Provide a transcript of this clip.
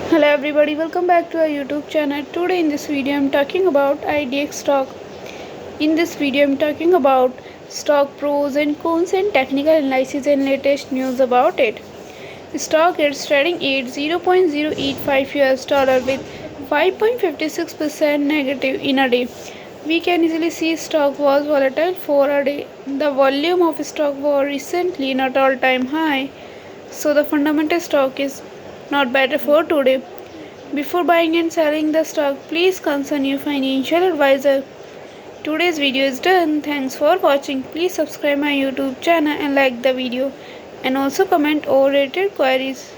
Hello everybody, welcome back to our YouTube channel. Today in this video I'm talking about Idex stock. In this video I'm talking about stock pros and cons and technical analysis and latest news about it. Stock is trading at 0.085 US dollar with 5.56% negative in a day. We can easily see stock was volatile for a day. The volume of stock was recently not all-time high, so the fundamental stock is not better for today. Before buying and selling the stock, please consult your financial advisor. Today's video is done. Thanks for watching. Please subscribe my YouTube channel and like the video, and also comment or related queries.